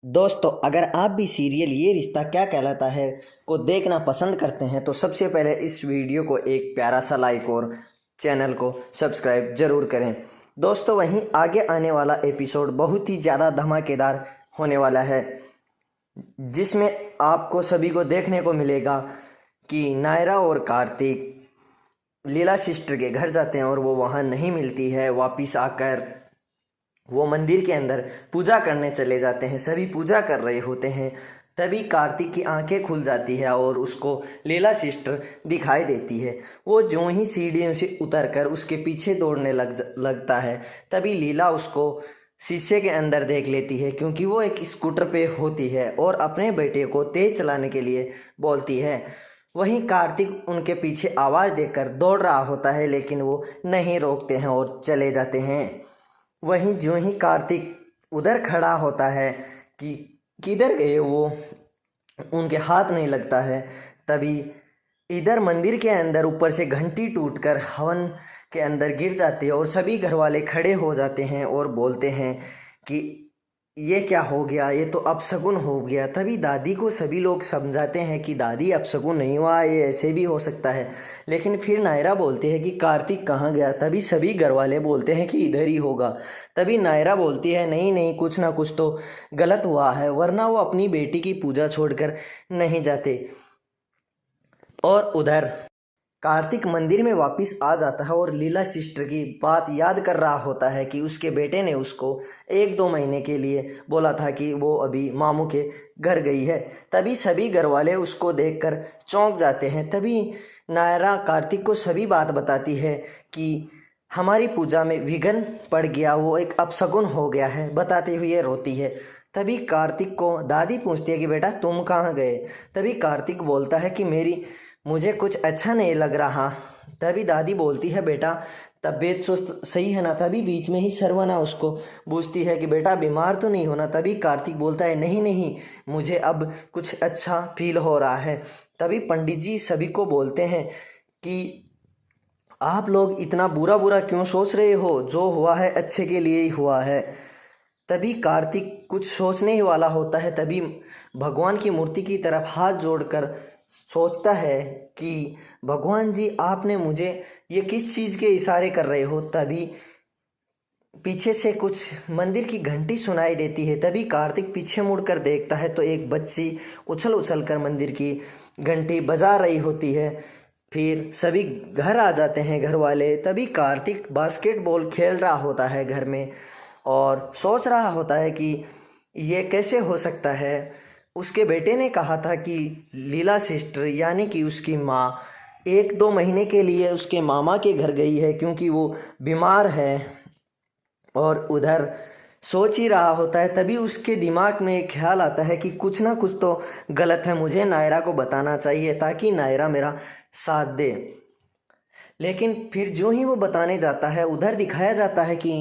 दोस्तों, अगर आप भी सीरियल ये रिश्ता क्या कहलाता है को देखना पसंद करते हैं तो सबसे पहले इस वीडियो को एक प्यारा सा लाइक और चैनल को सब्सक्राइब जरूर करें। दोस्तों, वहीं आगे आने वाला एपिसोड बहुत ही ज़्यादा धमाकेदार होने वाला है, जिसमें आपको सभी को देखने को मिलेगा कि नायरा और कार्तिक लीला सिस्टर के घर जाते हैं और वो वहाँ नहीं मिलती है। वापिस आकर वो मंदिर के अंदर पूजा करने चले जाते हैं। सभी पूजा कर रहे होते हैं, तभी कार्तिक की आंखें खुल जाती है और उसको लीला सिस्टर दिखाई देती है। वो जो ही सीढ़ियों से उतरकर उसके पीछे दौड़ने लगता है, तभी लीला उसको शीशे के अंदर देख लेती है, क्योंकि वो एक स्कूटर पे होती है और अपने बेटे को तेज चलाने के लिए बोलती है। वहीं कार्तिक उनके पीछे आवाज़ देकर दौड़ रहा होता है, लेकिन वो नहीं रोकते हैं और चले जाते हैं। वहीं ज्यों ही कार्तिक उधर खड़ा होता है कि किधर गए वो, उनके हाथ नहीं लगता है। तभी इधर मंदिर के अंदर ऊपर से घंटी टूटकर हवन के अंदर गिर जाती है और सभी घर वाले खड़े हो जाते हैं और बोलते हैं कि ये क्या हो गया, ये तो अपशगुन हो गया। तभी दादी को सभी लोग समझाते हैं कि दादी, अपशगुन नहीं हुआ, ये ऐसे भी हो सकता है। लेकिन फिर नायरा बोलती है कि कार्तिक कहाँ गया। तभी सभी घर वाले बोलते हैं कि इधर ही होगा। तभी नायरा बोलती है, नहीं नहीं, कुछ ना कुछ तो गलत हुआ है, वरना वो अपनी बेटी की पूजा छोड़कर नहीं जाते। और उधर कार्तिक मंदिर में वापस आ जाता है और लीला सिस्टर की बात याद कर रहा होता है कि उसके बेटे ने उसको 1-2 महीने के लिए बोला था कि वो अभी मामू के घर गई है। तभी सभी घर वाले उसको देखकर चौंक जाते हैं। तभी नायरा कार्तिक को सभी बात बताती है कि हमारी पूजा में विघ्न पड़ गया, वो एक अपशगुन हो गया है, बताते हुए रोती है। तभी कार्तिक को दादी पूछती है कि बेटा तुम कहाँ गए। तभी कार्तिक बोलता है कि मुझे कुछ अच्छा नहीं लग रहा। तभी दादी बोलती है, बेटा तबीयत सुस्त सही है ना। तभी बीच में ही सरवना उसको पूछती है कि बेटा बीमार तो नहीं होना। तभी कार्तिक बोलता है, नहीं नहीं, मुझे अब कुछ अच्छा फील हो रहा है। तभी पंडित जी सभी को बोलते हैं कि आप लोग इतना बुरा बुरा क्यों सोच रहे हो, जो हुआ है अच्छे के लिए ही हुआ है। तभी कार्तिक कुछ सोचने ही वाला होता है, तभी भगवान की मूर्ति की तरफ हाथ जोड़कर सोचता है कि भगवान जी, आपने मुझे ये किस चीज़ के इशारे कर रहे हो। तभी पीछे से कुछ मंदिर की घंटी सुनाई देती है। तभी कार्तिक पीछे मुड़कर देखता है तो एक बच्ची उछल उछल कर मंदिर की घंटी बजा रही होती है। फिर सभी घर आ जाते हैं घर वाले। तभी कार्तिक बास्केटबॉल खेल रहा होता है घर में और सोच रहा होता है कि ये कैसे हो सकता है। उसके बेटे ने कहा था कि लीला सिस्टर यानी कि उसकी माँ 1-2 महीने के लिए उसके मामा के घर गई है, क्योंकि वो बीमार है। और उधर सोच ही रहा होता है, तभी उसके दिमाग में एक ख्याल आता है कि कुछ ना कुछ तो गलत है, मुझे नायरा को बताना चाहिए ताकि नायरा मेरा साथ दे। लेकिन फिर जो ही वो बताने जाता है, उधर दिखाया जाता है कि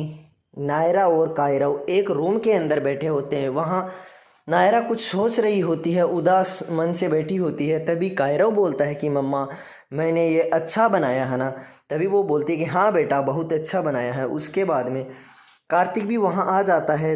नायरा और कायरव एक रूम के अंदर बैठे होते हैं। वहाँ नायरा कुछ सोच रही होती है, उदास मन से बैठी होती है। तभी कायरव बोलता है कि मम्मा, मैंने ये अच्छा बनाया है ना। तभी वो बोलती है कि हाँ बेटा, बहुत अच्छा बनाया है। उसके बाद में कार्तिक भी वहाँ आ जाता है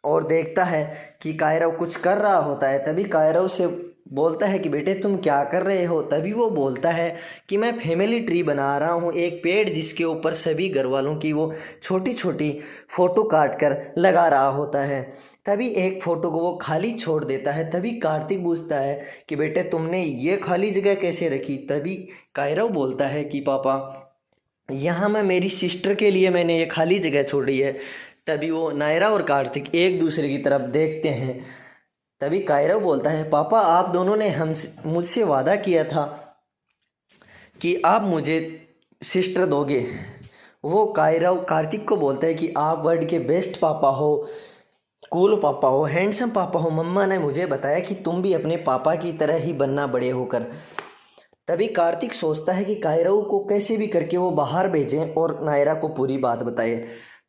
और देखता है कि कायरव कुछ कर रहा होता है। तभी कायरव से बोलता है कि बेटे तुम क्या कर रहे हो। तभी वो बोलता है कि मैं फैमिली ट्री बना रहा हूँ, एक पेड़ जिसके ऊपर सभी घर वालों की वो छोटी छोटी फ़ोटो काट कर लगा रहा होता है। तभी एक फ़ोटो को वो खाली छोड़ देता है। तभी कार्तिक पूछता है कि बेटे तुमने ये खाली जगह कैसे रखी। तभी कायरव बोलता है कि पापा, यहाँ मैं मेरी सिस्टर के लिए मैंने ये खाली जगह छोड़ी है। तभी वो नायरा और कार्तिक एक दूसरे की तरफ देखते हैं। तभी कायरव बोलता है, पापा आप दोनों ने मुझसे वादा किया था कि आप मुझे सिस्टर दोगे। वो कायरव कार्तिक को बोलता है कि आप वर्ल्ड के बेस्ट पापा हो, कूल पापा हो, हैंडसम पापा हो। मम्मा ने मुझे बताया कि तुम भी अपने पापा की तरह ही बनना बड़े होकर। तभी कार्तिक सोचता है कि कायरव को कैसे भी करके वो बाहर भेजें और नायरा को पूरी बात बताए।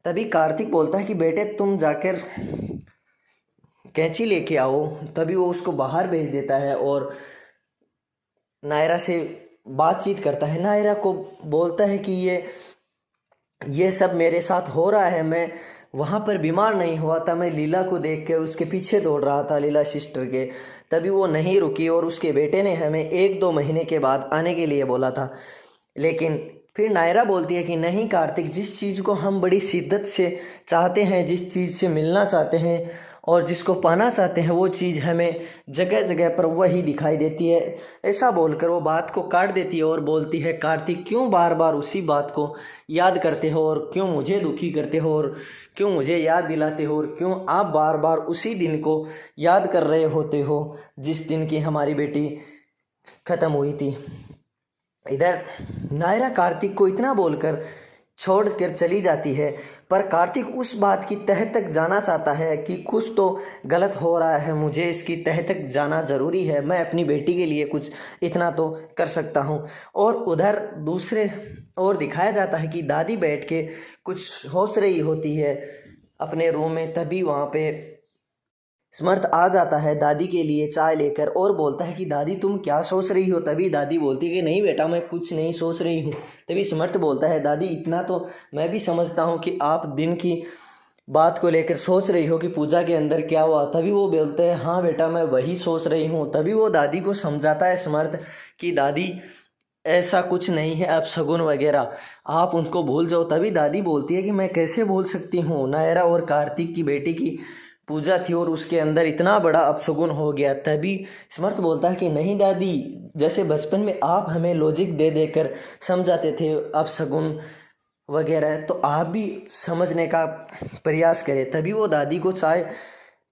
तभी कार्तिक बोलता है कि बेटे तुम जाकर कैंची लेके आओ। तभी वो उसको बाहर भेज देता है और नायरा से बातचीत करता है। नायरा को बोलता है कि ये सब मेरे साथ हो रहा है, मैं वहाँ पर बीमार नहीं हुआ था। मैं लीला को देख के उसके पीछे दौड़ रहा था, लीला सिस्टर के, तभी वो नहीं रुकी और उसके बेटे ने हमें 1-2 महीने के बाद आने के लिए बोला था। लेकिन फिर नायरा बोलती है कि नहीं कार्तिक, जिस चीज़ को हम बड़ी शिद्दत से चाहते हैं, जिस चीज़ से मिलना चाहते हैं और जिसको पाना चाहते हैं, वो चीज़ हमें जगह जगह पर वही दिखाई देती है। ऐसा बोलकर वो बात को काट देती है और बोलती है, कार्तिक क्यों बार बार उसी बात को याद करते हो और क्यों मुझे दुखी करते हो और क्यों मुझे याद दिलाते हो और क्यों आप बार बार उसी दिन को याद कर रहे होते हो जिस दिन की हमारी बेटी ख़त्म हुई थी। इधर नायरा कार्तिक को इतना बोलकर छोड़ कर चली जाती है, पर कार्तिक उस बात की तह तक जाना चाहता है कि कुछ तो गलत हो रहा है, मुझे इसकी तह तक जाना ज़रूरी है, मैं अपनी बेटी के लिए कुछ इतना तो कर सकता हूँ। और उधर दूसरे और दिखाया जाता है कि दादी बैठ के कुछ सोच रही होती है अपने रूम में। तभी वहाँ पे समर्थ आ जाता है दादी के लिए चाय लेकर और बोलता है कि दादी तुम क्या सोच रही हो। तभी दादी बोलती है कि नहीं बेटा, मैं कुछ नहीं सोच रही हूँ। तभी समर्थ बोलता है, दादी इतना तो मैं भी समझता हूँ कि आप दिन की बात को लेकर सोच रही हो कि पूजा के अंदर क्या हुआ। तभी वो बोलते हैं, हाँ बेटा मैं वही सोच रही हूँ। तभी वो दादी को समझाता है समर्थ कि दादी ऐसा कुछ नहीं है, अब शगुन वगैरह आप उनको भूल जाओ। तभी दादी बोलती है कि मैं कैसे भूल सकती हूँ, नायरा और कार्तिक की बेटी की पूजा थी और उसके अंदर इतना बड़ा अपशगुन हो गया। तभी समर्थ बोलता है कि नहीं दादी, जैसे बचपन में आप हमें लॉजिक दे देकर समझाते थे अपशगुन वगैरह, तो आप भी समझने का प्रयास करें। तभी वो दादी को चाय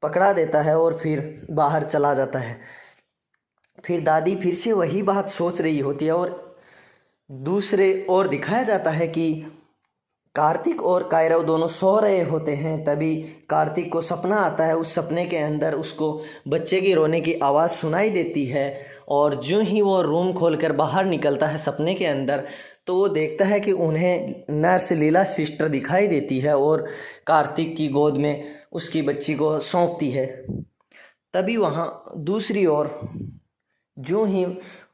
पकड़ा देता है और फिर बाहर चला जाता है। फिर दादी फिर से वही बात सोच रही होती है और दूसरे ओर दिखाया जाता है कि कार्तिक और कायरव दोनों सो रहे होते हैं। तभी कार्तिक को सपना आता है। उस सपने के अंदर उसको बच्चे की रोने की आवाज़ सुनाई देती है और जो ही वो रूम खोलकर बाहर निकलता है सपने के अंदर, तो वो देखता है कि उन्हें नर्स लीला सिस्टर दिखाई देती है और कार्तिक की गोद में उसकी बच्ची को सौंपती है। तभी वहाँ दूसरी ओर जो ही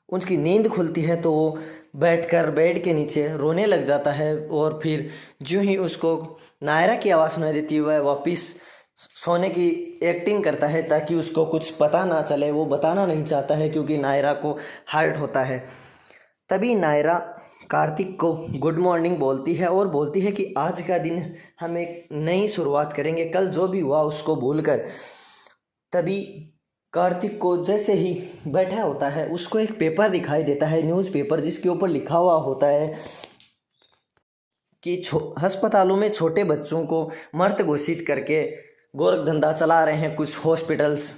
उसकी नींद खुलती है तो वो बैठकर बेड के नीचे रोने लग जाता है और फिर जो ही उसको नायरा की आवाज़ सुनाई देती है वह वापस सोने की एक्टिंग करता है ताकि उसको कुछ पता ना चले। वो बताना नहीं चाहता है क्योंकि नायरा को हर्ट होता है। तभी नायरा कार्तिक को गुड मॉर्निंग बोलती है और बोलती है कि आज का दिन हम एक नई शुरुआत करेंगे, कल जो भी हुआ उसको भूलकर। तभी कार्तिक को जैसे ही बैठा होता है उसको एक पेपर दिखाई देता है, न्यूज़पेपर, जिसके ऊपर लिखा हुआ होता है कि अस्पतालों में छोटे बच्चों को मृत घोषित करके गोरख धंधा चला रहे हैं कुछ हॉस्पिटल्स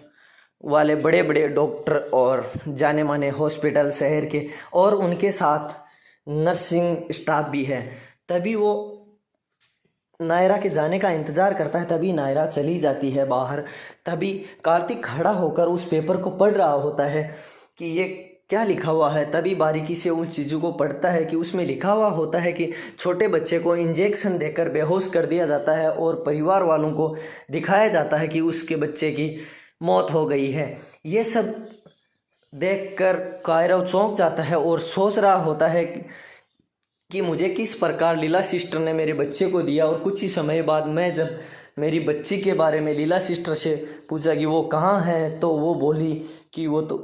वाले, बड़े बड़े डॉक्टर और जाने माने हॉस्पिटल शहर के, और उनके साथ नर्सिंग स्टाफ भी है। तभी वो नायरा के जाने का इंतज़ार करता है। तभी नायरा चली जाती है बाहर। तभी कार्तिक खड़ा होकर उस पेपर को पढ़ रहा होता है कि ये क्या लिखा हुआ है। तभी बारीकी से उन चीज़ों को पढ़ता है कि उसमें लिखा हुआ होता है कि छोटे बच्चे को इंजेक्शन देकर बेहोश कर दिया जाता है और परिवार वालों को दिखाया जाता है कि उसके बच्चे की मौत हो गई है। ये सब देखकर कायरव चौंक जाता है और सोच रहा होता है कि मुझे किस प्रकार लीला सिस्टर ने मेरे बच्चे को दिया। और कुछ ही समय बाद मैं जब मेरी बच्ची के बारे में लीला सिस्टर से पूछा कि वो कहाँ है, तो वो बोली कि वो तो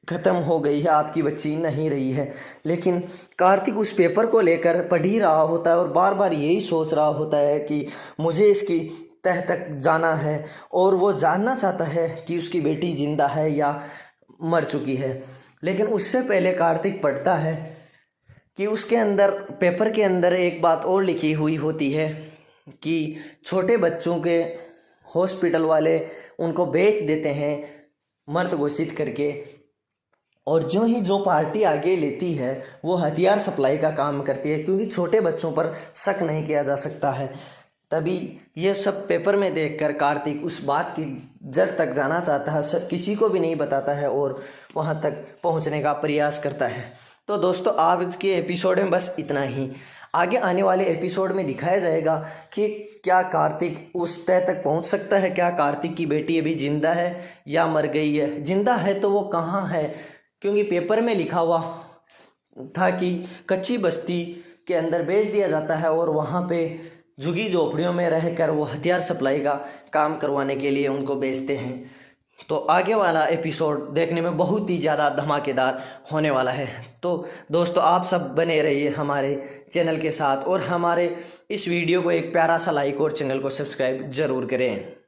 ख़त्म हो गई है, आपकी बच्ची नहीं रही है। लेकिन कार्तिक उस पेपर को लेकर पढ़ ही रहा होता है और बार बार यही सोच रहा होता है कि मुझे इसकी तह तक जाना है और वो जानना चाहता है कि उसकी बेटी जिंदा है या मर चुकी है। लेकिन उससे पहले कार्तिक पढ़ता है कि उसके अंदर, पेपर के अंदर एक बात और लिखी हुई होती है कि छोटे बच्चों के हॉस्पिटल वाले उनको बेच देते हैं मर्द घोषित करके, और जो ही जो पार्टी आगे लेती है वो हथियार सप्लाई का काम करती है क्योंकि छोटे बच्चों पर शक नहीं किया जा सकता है। तभी ये सब पेपर में देखकर कार्तिक उस बात की जड़ तक जाना चाहता है, किसी को भी नहीं बताता है और वहाँ तक पहुँचने का प्रयास करता है। तो दोस्तों आज के एपिसोड में बस इतना ही। आगे आने वाले एपिसोड में दिखाया जाएगा कि क्या कार्तिक उस तय तक पहुंच सकता है, क्या कार्तिक की बेटी अभी जिंदा है या मर गई है। जिंदा है तो वो कहाँ है, क्योंकि पेपर में लिखा हुआ था कि कच्ची बस्ती के अंदर भेज दिया जाता है और वहाँ पे झुग्गी झोपड़ियों में रहकर वो हथियार सप्लाई का काम करवाने के लिए उनको भेजते हैं। तो आगे वाला एपिसोड देखने में बहुत ही ज़्यादा धमाकेदार होने वाला है। तो दोस्तों आप सब बने रहिए हमारे चैनल के साथ और हमारे इस वीडियो को एक प्यारा सा लाइक और चैनल को सब्सक्राइब ज़रूर करें।